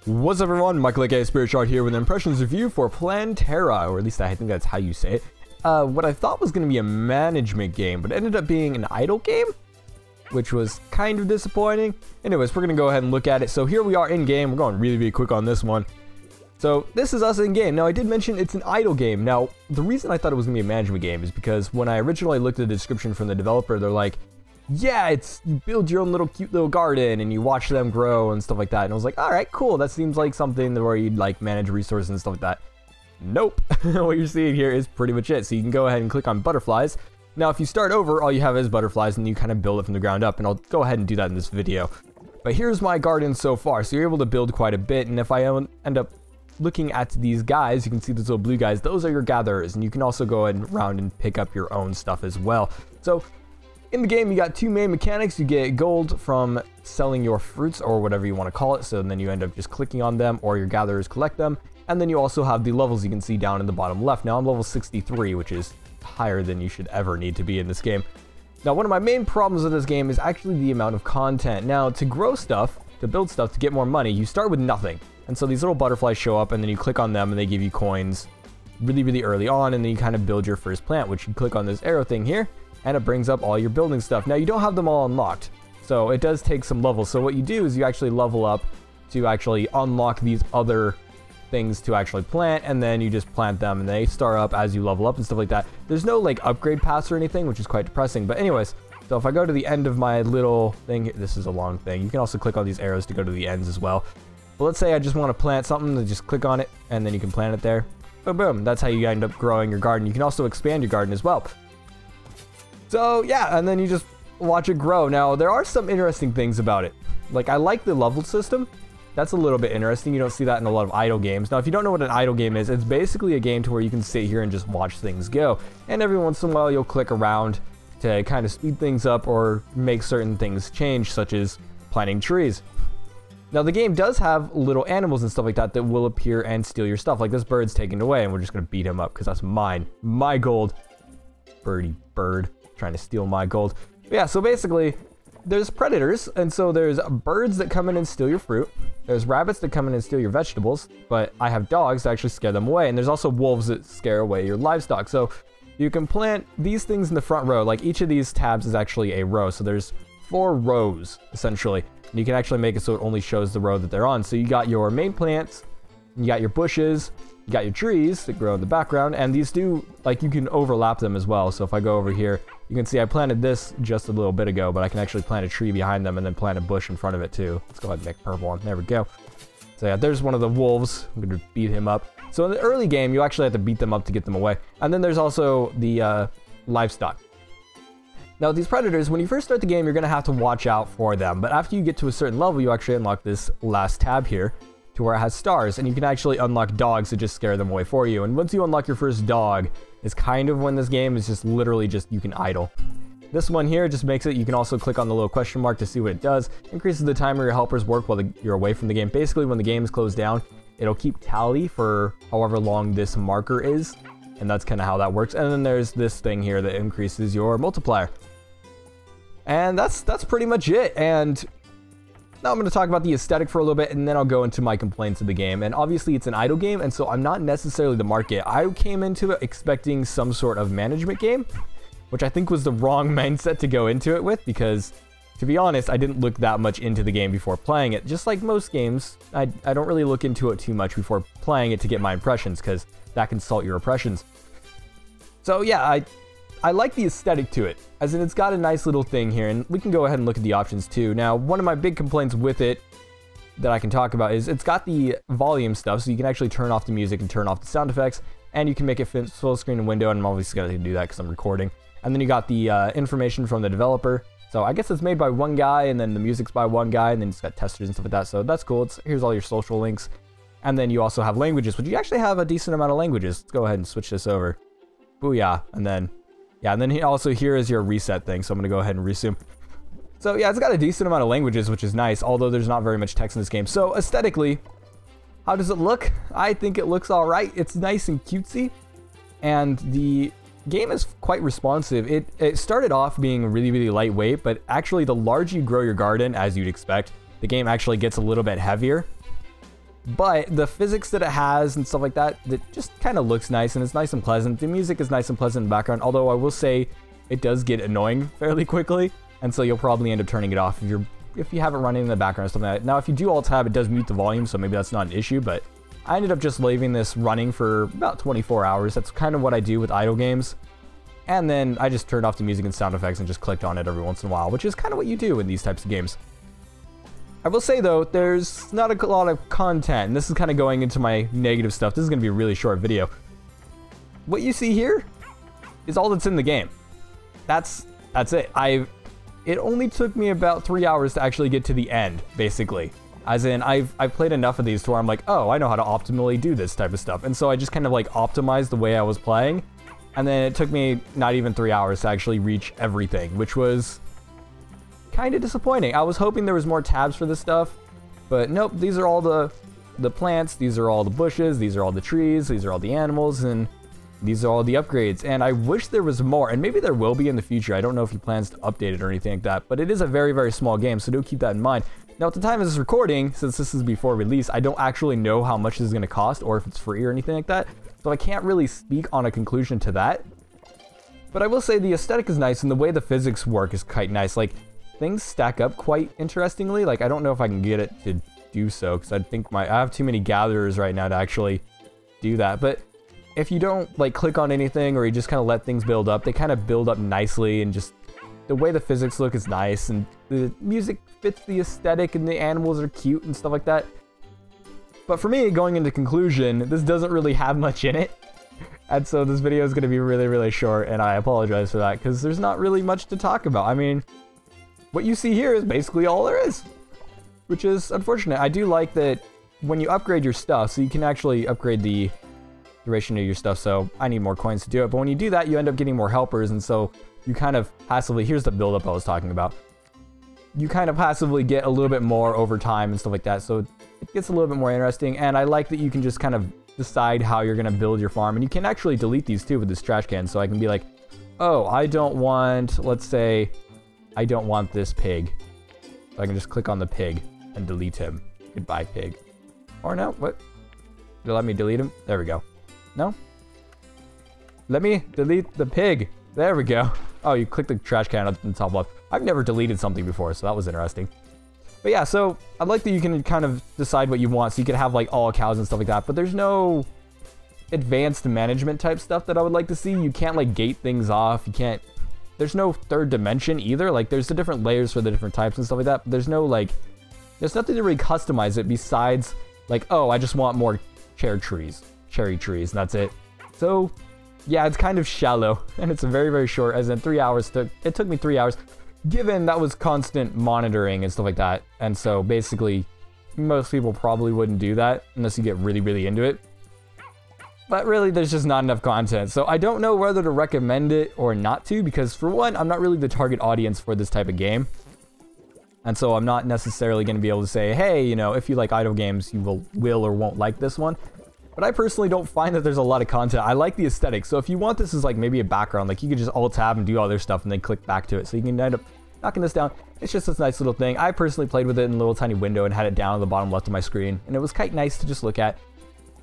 What's up everyone, Michael aka Spirit Shard here with an impressions review for Plantera, or at least I think that's how you say it. What I thought was going to be a management game, but it ended up being an idle game, which was kind of disappointing. Anyways, we're going to go ahead and look at it. So here we are in game. We're going really quick on this one. So this is us in game. Now I did mention it's an idle game. Now the reason I thought it was going to be a management game is because when I originally looked at the description from the developer, they're like, yeah, it's you build your own cute little garden and you watch them grow and stuff like that. And I was like, all right, cool. That seems like something where you'd like manage resources and stuff like that. Nope. What you're seeing here is pretty much it. So you can go ahead and click on butterflies. Now, if you start over, all you have is butterflies and you kind of build it from the ground up. And I'll go ahead and do that in this video. But here's my garden so far. So you're able to build quite a bit. And if I end up looking at these guys, you can see those little blue guys. Those are your gatherers. And you can also go around and pick up your own stuff as well. So in the game, you got two main mechanics. You get gold from selling your fruits or whatever you want to call it. So then you end up just clicking on them, or your gatherers collect them. And then you also have the levels you can see down in the bottom left. Now I'm level 63, which is higher than you should ever need to be in this game. Now one of my main problems with this game is actually the amount of content. Now to grow stuff, to build stuff, to get more money, you start with nothing. And so these little butterflies show up and then you click on them and they give you coins really early on, and then you kind of build your first plant, which you click on this arrow thing here. And it brings up all your building stuff. Now you don't have them all unlocked, so it does take some levels. So what you do is you actually level up to actually unlock these other things to actually plant, and then you just plant them and they start up as you level up and stuff like that. There's no like upgrade paths or anything, which is quite depressing. But anyways, so if I go to the end of my little thing, this is a long thing. You can also click on these arrows to go to the ends as well. But let's say I just want to plant something, then just click on it and then you can plant it there. Boom, boom. That's how you end up growing your garden. You can also expand your garden as well. So yeah, and then you just watch it grow. Now there are some interesting things about it. Like I like the level system. That's a little bit interesting. You don't see that in a lot of idle games. Now if you don't know what an idle game is, it's basically a game to where you can sit here and just watch things go. And every once in a while you'll click around to kind of speed things up or make certain things change, such as planting trees. Now the game does have little animals and stuff like that that will appear and steal your stuff. Like this bird's taken away and we're just gonna beat him up because that's mine. My gold. Birdie bird. Trying to steal my gold. But yeah, so basically there's predators, and so there's birds that come in and steal your fruit. There's rabbits that come in and steal your vegetables, but I have dogs that actually scare them away, and there's also wolves that scare away your livestock. So you can plant these things in the front row. Like each of these tabs is actually a row, so there's 4 rows essentially, and you can actually make it so it only shows the row that they're on. So you got your main plants, you got your bushes, you got your trees that grow in the background, and these do, like, you can overlap them as well. So if I go over here, you can see I planted this just a little bit ago, but I can actually plant a tree behind them and then plant a bush in front of it too. Let's go ahead and make a purple one. There we go. So yeah, there's one of the wolves. I'm going to beat him up. So in the early game, you actually have to beat them up to get them away. And then there's also the livestock. Now these predators, when you first start the game, you're going to have to watch out for them. But after you get to a certain level, you actually unlock this last tab here, to where it has stars, and you can actually unlock dogs to just scare them away for you. And once you unlock your first dog, is kind of when this game is just literally just you can idle. This one here just makes it, you can also click on the little question mark to see what it does. Increases the timer your helpers work while you're away from the game. Basically, when the game is closed down, it'll keep tally for however long this marker is, and that's kind of how that works. And then there's this thing here that increases your multiplier. And that's pretty much it. And now I'm going to talk about the aesthetic for a little bit, and then I'll go into my complaints of the game. And obviously it's an idle game, and so I'm not necessarily the market. I came into it expecting some sort of management game, which I think was the wrong mindset to go into it with, because to be honest, I didn't look that much into the game before playing it. Just like most games, I don't really look into it too much before playing it to get my impressions, because that can salt your impressions. So yeah, I like the aesthetic to it, as in it's got a nice little thing here, and we can go ahead and look at the options too. Now, one of my big complaints with it that I can talk about is it's got the volume stuff, so you can actually turn off the music and turn off the sound effects, and you can make it fit full screen and window, and I'm obviously going to do that because I'm recording. And then you got the information from the developer. So I guess it's made by one guy, and then the music's by one guy, and then it's got testers and stuff like that, so that's cool. Here's all your social links. And then you also have languages, which you actually have a decent amount of languages. Let's go ahead and switch this over. Booyah. And then yeah, and then also here is your reset thing, so I'm going to go ahead and resume. So yeah, it's got a decent amount of languages, which is nice, although there's not very much text in this game. So aesthetically, how does it look? I think it looks alright. It's nice and cutesy, and the game is quite responsive. It started off being really lightweight, but actually the larger you grow your garden, as you'd expect, the game actually gets a little bit heavier. But the physics that it has and stuff like that, that just kind of looks nice and it's nice and pleasant. The music is nice and pleasant in the background, although I will say it does get annoying fairly quickly, and so you'll probably end up turning it off if you have it running in the background or something like that. Now, if you do Alt-Tab, it does mute the volume, so maybe that's not an issue, but I ended up just leaving this running for about 24 hours. That's kind of what I do with idle games. And then I just turned off the music and sound effects and just clicked on it every once in a while, which is kind of what you do in these types of games. I will say, though, there's not a lot of content, and this is kind of going into my negative stuff. This is going to be a really short video. What you see here is all that's in the game. That's it. It only took me about 3 hours to actually get to the end, basically. As in, I've played enough of these to where I'm like, oh, I know how to optimally do this type of stuff. And so I just kind of like optimized the way I was playing. And then it took me not even 3 hours to actually reach everything, which was kind of disappointing. I was hoping there was more tabs for this stuff, but nope, these are all the plants, these are all the bushes, these are all the trees, these are all the animals, and these are all the upgrades. And I wish there was more, and maybe there will be in the future. I don't know if he plans to update it or anything like that, but it is a very, very small game, so do keep that in mind. Now, at the time of this recording, since this is before release, I don't actually know how much this is going to cost or if it's free or anything like that, so I can't really speak on a conclusion to that. But I will say the aesthetic is nice, and the way the physics work is quite nice. Like, things stack up quite interestingly. Like, I don't know if I can get it to do so, because I think I have too many gatherers right now to actually do that. But if you don't, like, click on anything or you just kind of let things build up, they kind of build up nicely, and just the way the physics look is nice, and the music fits the aesthetic, and the animals are cute and stuff like that. But for me, going into conclusion, this doesn't really have much in it. And so this video is going to be really, really short, and I apologize for that, because there's not really much to talk about. I mean, what you see here is basically all there is, which is unfortunate. I do like that when you upgrade your stuff, so you can actually upgrade the duration of your stuff, so I need more coins to do it. But when you do that, you end up getting more helpers, and so you kind of passively, here's the buildup I was talking about. You kind of passively get a little bit more over time and stuff like that, so it gets a little bit more interesting. And I like that you can just kind of decide how you're going to build your farm, and you can actually delete these too with this trash can. So I can be like, oh, I don't want, let's say, I don't want this pig. So I can just click on the pig and delete him. Goodbye, pig. Or no, what? Did it let me delete him? There we go. No? Let me delete the pig. There we go. Oh, you click the trash can on the top left. I've never deleted something before, so that was interesting. But yeah, so I like that you can kind of decide what you want, so you can have like all cows and stuff like that, but there's no advanced management type stuff that I would like to see. You can't like gate things off. You can't, there's no third dimension either. Like, there's the different layers for the different types and stuff like that, but there's no like, there's nothing to really customize it besides like, oh, I just want more cherry trees, and that's it. So yeah, it's kind of shallow, and it's a very, very short, as in 3 hours. It took me 3 hours, given that was constant monitoring and stuff like that. And so basically, most people probably wouldn't do that unless you get really, really into it. But really, there's just not enough content. So I don't know whether to recommend it or not to, because for one, I'm not really the target audience for this type of game. And so I'm not necessarily going to be able to say, hey, you know, if you like idle games, you will or won't like this one. But I personally don't find that there's a lot of content. I like the aesthetic. So if you want this as like maybe a background, like you could just Alt-Tab and do all their stuff and then click back to it. So you can end up knocking this down. It's just this nice little thing. I personally played with it in a little tiny window and had it down at the bottom left of my screen. And it was quite nice to just look at.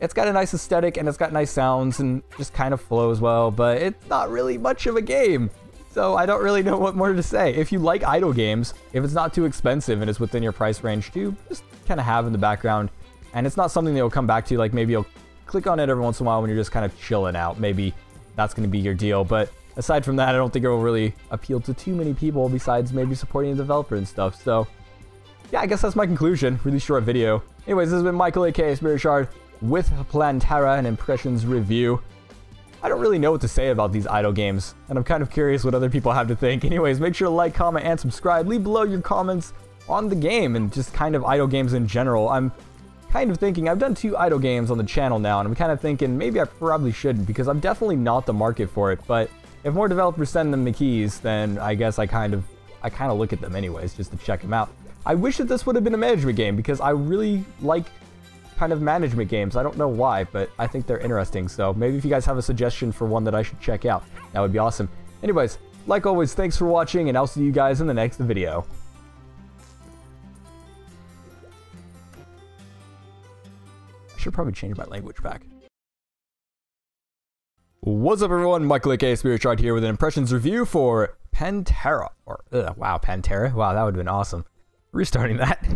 It's got a nice aesthetic and it's got nice sounds and just kind of flows well, but it's not really much of a game. So I don't really know what more to say. If you like idle games, if it's not too expensive and it's within your price range to just kind of have in the background, and it's not something that you'll come back to, like maybe you'll click on it every once in a while when you're just kind of chilling out. Maybe that's going to be your deal. But aside from that, I don't think it will really appeal to too many people besides maybe supporting the developer and stuff. So yeah, I guess that's my conclusion. Really short video. Anyways, this has been Michael, aka Spirit Shard, with Plantera and Impressions Review. I don't really know what to say about these idle games, and I'm kind of curious what other people have to think. Anyways, make sure to like, comment, and subscribe. Leave below your comments on the game and just kind of idle games in general. I'm kind of thinking, I've done 2 idle games on the channel now, and I'm kind of thinking maybe I probably shouldn't, because I'm definitely not the market for it. But if more developers send them the keys, then I guess I kind of look at them anyways, just to check them out. I wish that this would have been a management game, because I really like kind of management games. I don't know why, but I think they're interesting. So maybe if you guys have a suggestion for one that I should check out, that would be awesome. Anyways, like always, thanks for watching, and I'll see you guys in the next video. Should probably change my language back. What's up, everyone? Michael aka Spirit Shard here with an impressions review for Plantera. Wow, Plantera? Wow, that would have been awesome. Restarting that.